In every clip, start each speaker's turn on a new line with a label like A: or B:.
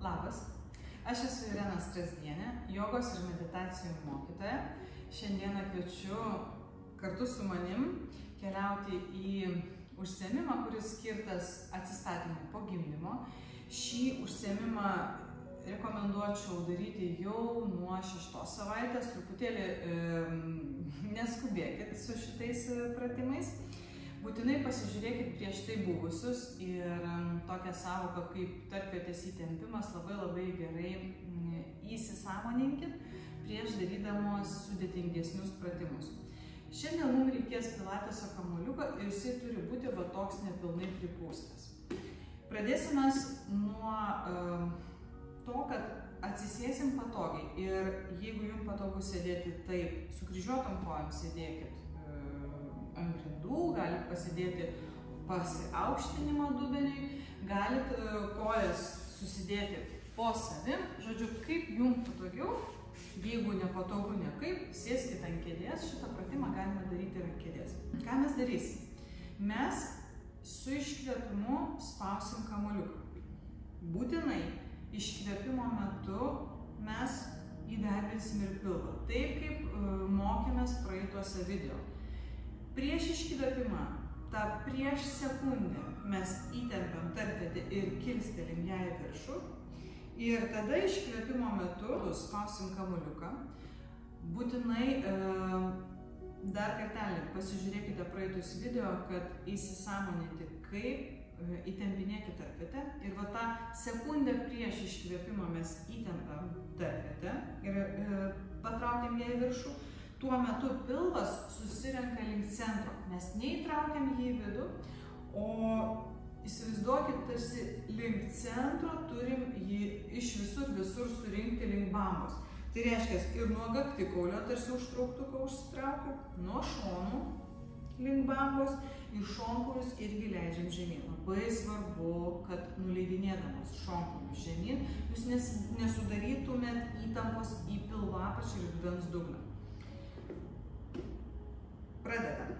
A: Labas, aš esu Irena Strasdienė, jogos ir meditacijų mokytoja. Šiandieną kviečiu kartu su manim keliauti į užsiėmimą, kuris skirtas atsistatymui po gimdymo. Šį užsiėmimą rekomenduočiau daryti jau nuo 6 savaitės, truputėlį neskubėkit su šitais pratimais. Būtinai pasižiūrėkit prieš tai buvusius ir tokią savoką kaip tarpvietės įtempimas labai gerai įsisąmoninkit prieš darydamos sudėtingesnius pratimus. Šiandien mums reikės pilateso kamuoliuko ir jisai turi būti va toks nepilnai pripūstas. Pradėsime nuo to, kad atsisėsim patogiai ir jeigu jums patogu sėdėti taip, sukryžiuotom kojom sėdėkit ant grindų, galit pasidėti pasiaukštinimo dubeniui, galit kojas susidėti po savim, žodžiu, kaip jums patogiau, jeigu nepatogu nekaip, sėskit ant kėdės, šitą pratimą galima daryti ir ant kėdės. Ką mes darysim? Mes su iškvėpimu spausim kamuoliuką. Būtinai iškvėpimo metu mes įdarbinsim ir pilvą, taip kaip mokėmės praeituose video. Prieš iškvėpimą, tą prieš sekundę mes įtempiam tarpvietę ir kilstelim ją į viršų. Ir tada iškvėpimo metu spausim kamuoliuką. Būtinai dar kartelį pasižiūrėkite praeitus video, kad įsisąmoninti, kaip įtempinėti tarpvietę. Ir va tą sekundę prieš iškvėpimą mes įtempiam tarpvietę ir patraukiam ją į viršų. Tuo metu pilvas susirenka link centro. Mes neįtraukiam jį į vidų, o įsivaizduokit, tarsi link centro turim jį iš visur surinkti link bambos. Tai reiškia, ir nuo kaktikaulio tarsi užtrauktuką užsitraukiu, nuo šonų link bambos ir šonkulius irgi leidžiam žemyn. Labai svarbu, kad nuleidinėdamas šonkulius žemyn, jūs nesudarytumėt įtampos į pilvo apačią ir dubens dugną. Pradedam.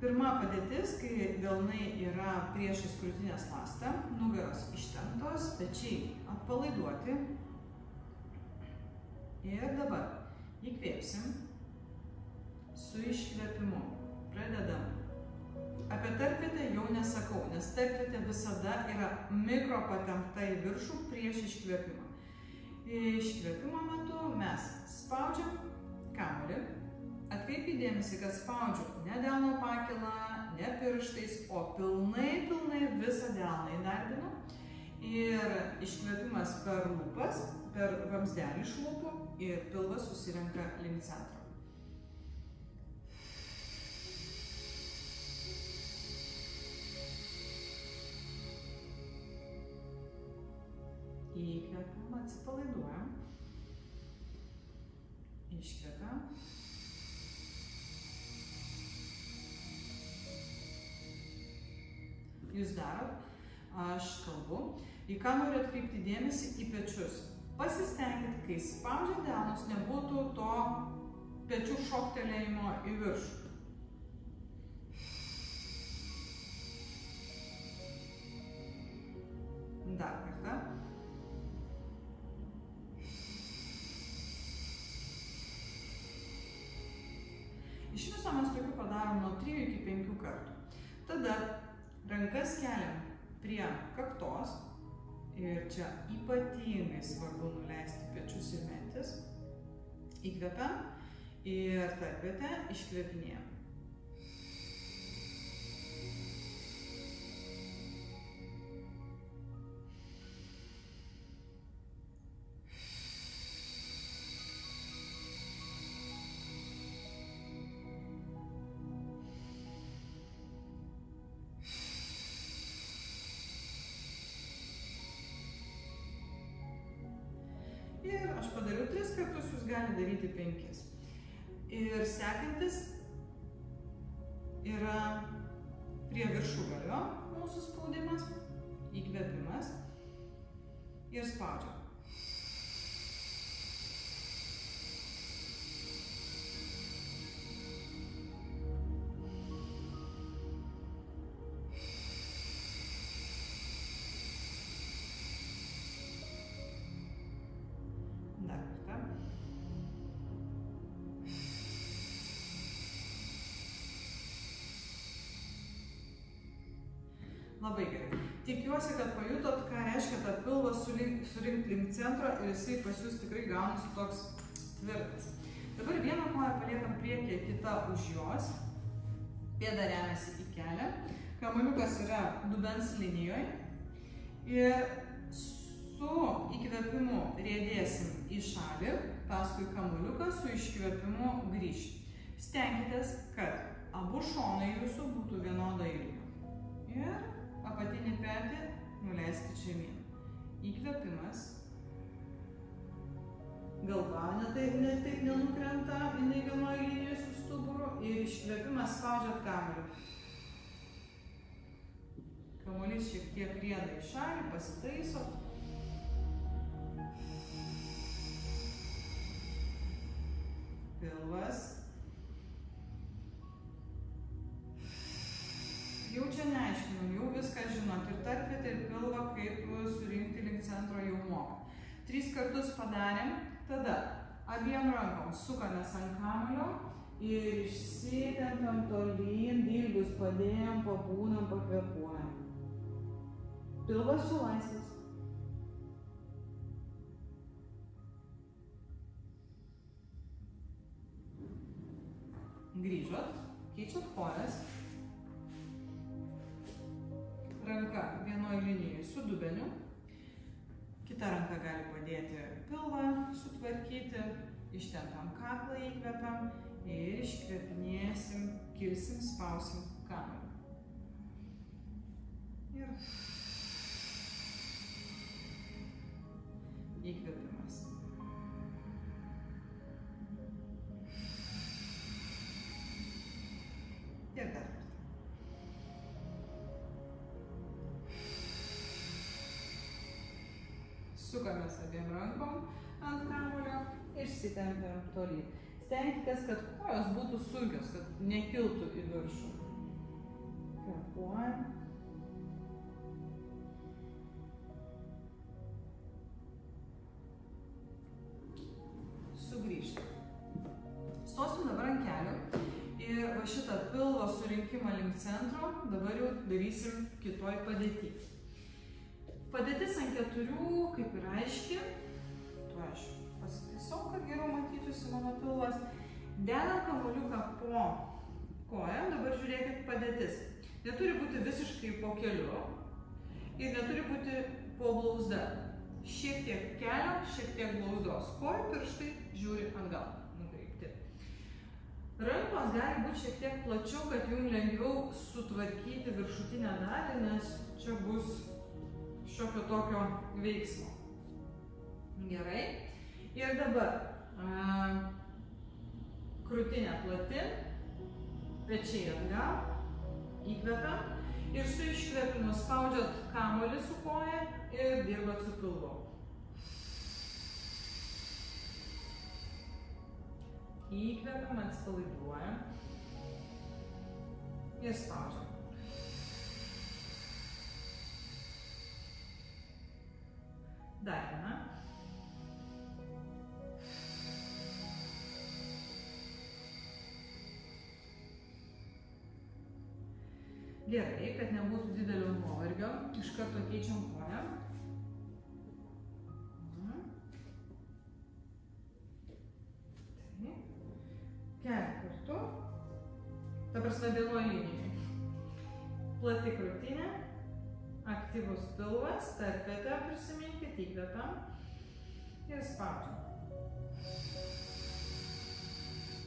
A: Pirma padėtis, kai delnai yra priešais krūtinės ląstą, nugaros ištemptos, pečiai atpalaiduoti. Ir dabar įkvėpsim su iškvėpimu. Pradedam. Apie tarpvietę jau nesakau, nes tarpvietė visada yra mikro patempta į viršų prieš iškvėpimą. Iškvėpimo metu mes spaudžiam kamuolį. Atkreipkite dėmesį, kad spaudžiu ne delno pakylą, ne pirštais, o pilnai visą delną įdarbinu. Ir iškvėpimas per lūpas, per vamzdelį iš lūpų ir pilvas susirenka link centro. Įkvėpiam, atsipalaiduojam. Iškvėpiam. Jūs darot, aš kalbu. Į ką noriu atkreipti dėmesį? Į pečius. Pasistengit, kai spaudžiat delnus, nebūtų to pečių šoktelėjimo į viršų. Dar kartą. Iš viso mes tokių padarom nuo 3 iki 5 kartų. Tada rankas keliam prie kaktos ir čia ypatingai svarbu nuleisti pečius ir mentis. Įkvepiam ir tarpvietę iškvėpinėjam. Ir aš padariau 3 kartus, jūs galite daryti 5. Ir sekantis yra prie viršugalio mūsų spaudimas, įkvėpimas ir spaudžiam. Labai gerai. Tikiuosi, kad pajutot, ką reiškia tą pilvą surinkti link centro ir jisai pas jūs tikrai gaunasi toks tvirtas. Dabar vieną koją paliekam priekyje, kita už jos. Pėda remiasi į kelią. Kamuoliukas yra dubens linijoje. Ir su įkvėpimu riedėsim į šalį, paskui kamuoliuką su iškvėpimu grįžti. Stenkitės, kad abu šonai jūsų būtų vienodo ilgio. Ir apatinį petį nuleiskit žemyn. Įkvėpimas. Galva taip nenukrenta, jinai vienoje linijoje su stuburu. Ir iškvėpimas spaudžiat kamuolį. Kamuolys šiek tiek rieda į šalį, pasitaiso. Pilvas. Jau čia neaiškinam, jau viską žinot. Ir tarpvietę, ir pilvą, kaip surinkti link centro jau moka. 3 kartus padarėm. Tada abiem rankom sukamės ant kamuolio ir išsitempiam tolyn, dilbius padėjom, pabūnam, pakvėpuojam. Pilvas čia laisvas. Grįžot, keičiat kojas. Ranka vienoje linijoje su dubeniu. Kita ranka gali padėti pilvą sutvarkyti. Ištempiam kaklą, įkvepiam ir iškvėpinėsim, kilsim, spausim kamuolį. Ir įkvėpimas. Ir dar. Sukamės abiem rankom ant kamuolio, išsitempiam tolyn. Stenkitės, kad kojos būtų sunkios, kad nekiltų į viršų. Kvėpuojam. Sugrįžtam. Stosim dabar ant kelių ir va šitą pilvo surinkimą link centro dabar jau darysim kitoj padėty. Padėtis ant 4, kaip ir aiški. Tuo aš pasitaisau, kad geriau matytųsi mano pilvas. Dedam kamuoliuką po koją. Dabar žiūrėkit padėtis. Neturi būti visiškai po keliu ir neturi būti po blauzda. Šiek tiek kelio, šiek tiek blauzdos. Kojų pirštai žiūri atgal. Nukreipti. Rankos gali būti šiek tiek plačiau, kad jums lengviau sutvarkyti viršutinę dalį, nes čia bus šiokio tokio veiksmo. Gerai. Ir dabar krūtinė plati, pečiai atgal, įkvepiam ir su iškvėpimu spaudžiat kamuolį su koja ir dirbat su pilvu. Įkvepiam, atsipalaiduojam ir spaudžiam. Dar viena. Gerai, kad nebūtų didelio nuovargio, iš karto keičiam koją. Kelią kartu. Ta prasme vienoj linijai. Plati krūtinė. Aktyvus pilvas, tarpvietę prisiminkit, įkvepiam ir spaudžiam.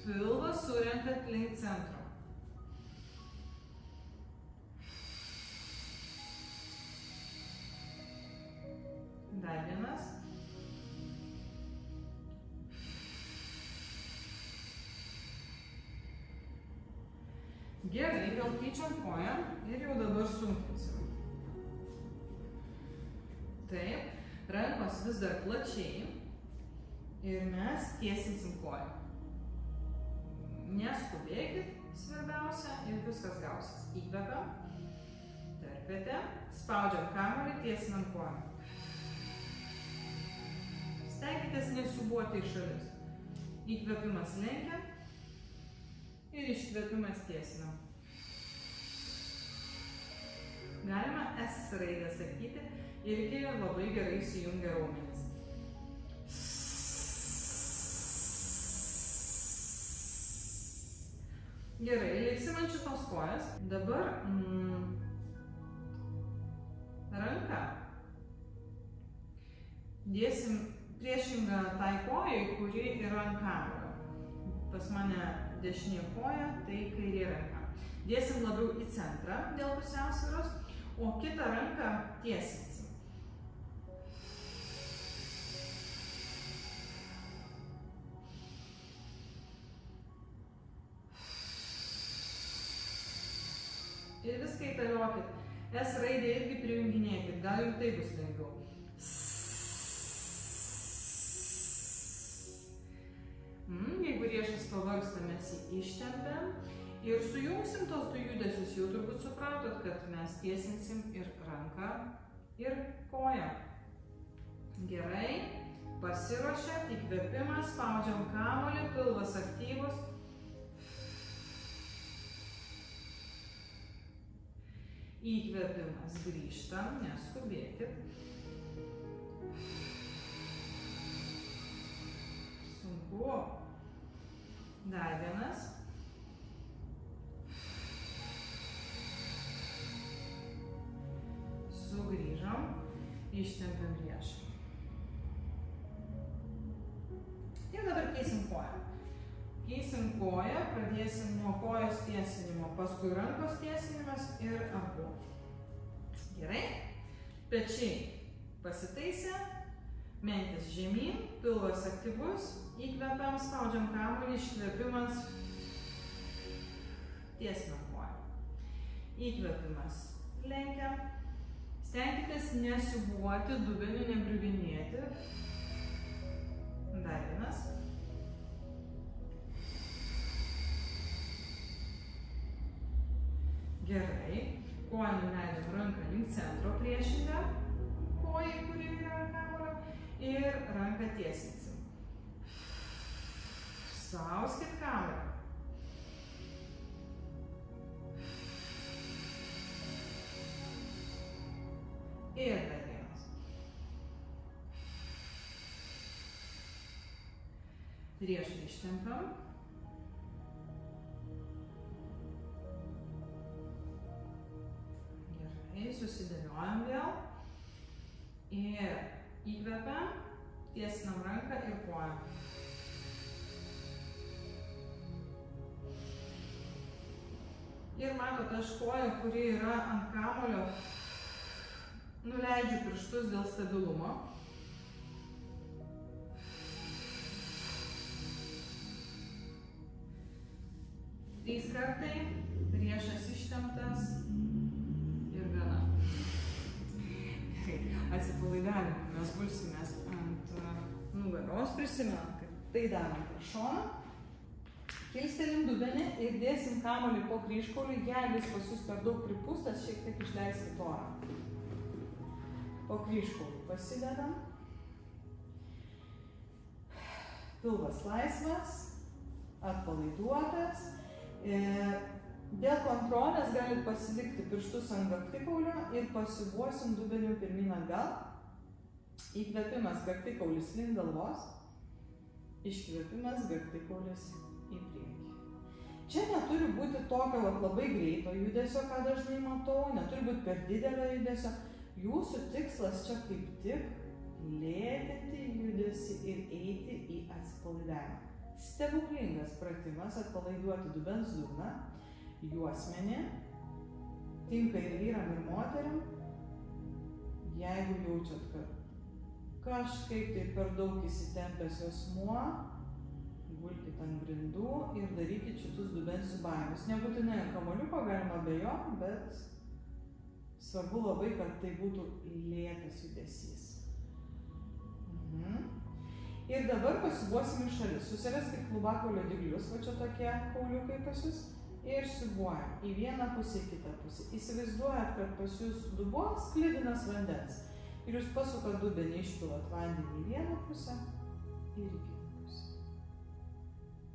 A: Pilvą surenkat link centro. Dar vienas. Gerai, vėl keičiam koją ir jau dabar sunkinsim. Taip, rankos vis dar plačiai ir mes tiesinsim koją. Neskubėkit, svarbiausia, ir viskas gausis. Įkvepiam, spaudžiam kamuolį, tiesinam koją. Stenkitės Stenkitės nesiūbuoti į šalis. Įkvėpimas lenkia ir iškvėpimas tiesinam. Galima S raidę sakyti, irgi labai gerai įsijungia raumenis. Gerai, liksim ant šitos kojas. Dabar ranką dėsim priešingą tai kojai, kuri yra ant kamuolio. Pas mane dešinė koja, tai kairė ranka. Dėsim labiau į centrą dėl pusiausvyros, o kitą ranką tiesinsim. Ir viską įtaliokit. S raidę irgi prijunginėkit, gal jums tai bus lengviau. Jeigu riešas pavargsta, mes jį ištempiam ir sujungsim tos du judesius. Jau turbūt supratot, kad mes tiesinsim ir ranką, ir koją. Gerai, pasiruošę, įkvėpimas, spaudžiam kamuolį, pilvas aktyvus. Įkvėpimas, grįžtam, neskubėkit. Sunku. Dar vienas. Sugrįžam, ištempiam riešą. Ir dabar keisim koją. Keisim koją, pradėsim nuo kojos tiesinimo, paskui rankos tiesinimas ir abu. Gerai? Pečiai pasitaisę, mentis žemyn, pilvas aktyvus, įkvepiam, spaudžiam kamuolį, iškvėpimas, tiesinam koją. Įkvėpimas, lenkiam, stenkitės nesiūbuoti, dubeniu negriuvinėti. Dar vienas. Gerai, koją nuleidžiam ranką link centro priešingą kojai, kuri yra ant kamuolio, ir ranką tiesinsim. Spauskit kamuolį. Ir dar vienas. Riešą ištempiam. Susidėliojam vėl ir įkvepiam, tiesinam ranką ir koją. Ir matot, aš koją, kuri yra ant kamuolio, nuleidžiu pirštus dėl stabilumo. Trys kartai, riešas ištemptas. Atsipalaidavimą mes gulsimės ant nugaros, prisimenam, kad tai darom per šoną. Kilstelim dubenį ir dėsim kamuolį po kryžkaulį, jeigu jis pas jūs per daug pripūstas, šiek tiek išleisim orą. Po kryžkaulį pasidedam. Pilvas laisvas, atpalaiduotas. Dėl kontrolės galit pasilikti pirštus ant kaktikaulio ir pasiuvuosim dubeniu pirmyn atgal. Įkvėpimas kaktikaulis link galvos, iškvėpimas kaktikaulis į priekį. Čia neturi būti tokio labai greito judesio, ką dažnai matau, neturi būti per didelio judesio. Jūsų tikslas čia kaip tik lėtinti judesį ir eiti į atsipalaidavimą. Stebuklingas pratimas atpalaiduoti dubens dugną. Juosmenį, tinka ir vyram, ir moterim. Jeigu jaučiat, kad kažkaip tai per daug įsitempęs juosmuo, gulkit ant grindų ir darykit šitus dubens siūbavimus. Nebūtinai ant kamuoliuko, galima be jo, bet svarbu labai, kad tai būtų lėtas judesys. Ir dabar pasiuvuosim į šalis. Susiraskit klubakaulio dyglius, va čia tokie kauliukai pas jūs. Ir siubuojam į vieną pusę, į kitą pusę. Įsivaizduojat, kad pas jūs dubuo sklidinas vandens. Ir jūs pasukat dubenį, išpilat vandenį į vieną pusę ir į kitą pusę.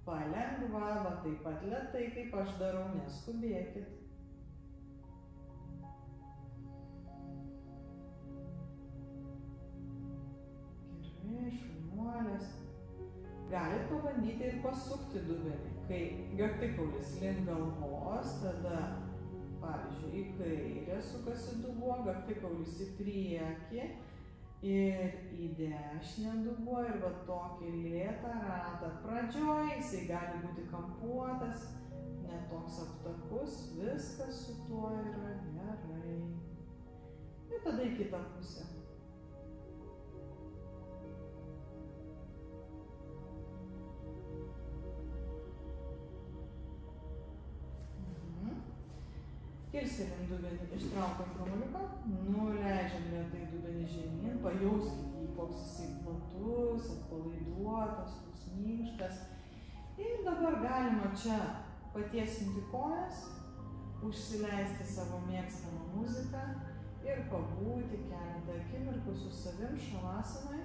A: Palengva, va taip pat lėtai, kaip aš darau, neskubėkit. Gerai, šaunuolės. Galit pabandyti ir pasukti dubenį. Kai kaktikaulis link galvos, tada, pavyzdžiui, į kairę sukasi dubuo, kaktikaulis į priekį ir į dešinę dubuo ir va tokį lėtą ratą. Pradžioj jisai gali būti kampuotas, ne toks aptakus, viskas su tuo yra gerai. Ir tada į kitą pusę. Kilselim dubenį, ištraukiam kamuoliuką, nuleidžiam lėtai dubenį žemyn, pajauskit jį, koks jisai platus, atpalaiduotas, toks minkštas. Ir dabar galima čia patiesinti kojas, užsileisti savo mėgstamą muziką ir pabūti keletą akimirkų su savim šavasanai.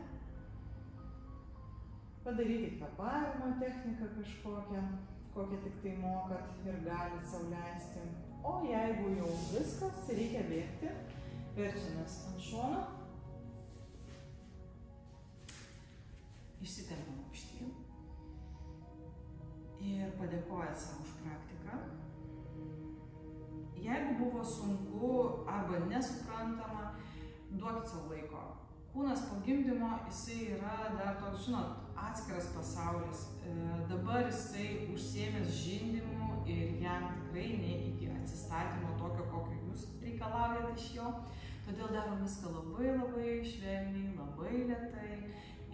A: Padarykit kvėpavimo techniką kažkokią, kokią tik tai mokat ir galit sau leisti. O jeigu jau viskas, reikia bėgti, verčiamės ant šono, išsitempiam aukštyn ir padėkojat savo už praktiką. Jeigu buvo sunku arba nesuprantama, duokit savo laiko. Kūnas po gimdymo, jisai yra dar toks, žinot, atskiras pasaulis. Dabar jisai užsiėmęs žindymu ir jam tikrai ne iki atsistatymo tokio, kokio jūs reikalaujate iš jo. Todėl darom viską labai švelniai, labai lėtai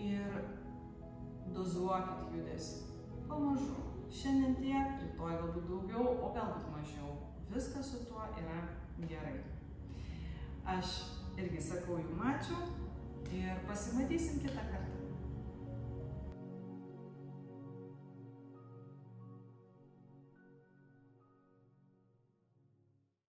A: ir dozuokit judesį. Pamažu. Šiandien tiek, rytoj galbūt daugiau, o galbūt mažiau. Viskas su tuo yra gerai. Aš irgi sakau jums ačiū ir pasimatysim kitą kartą.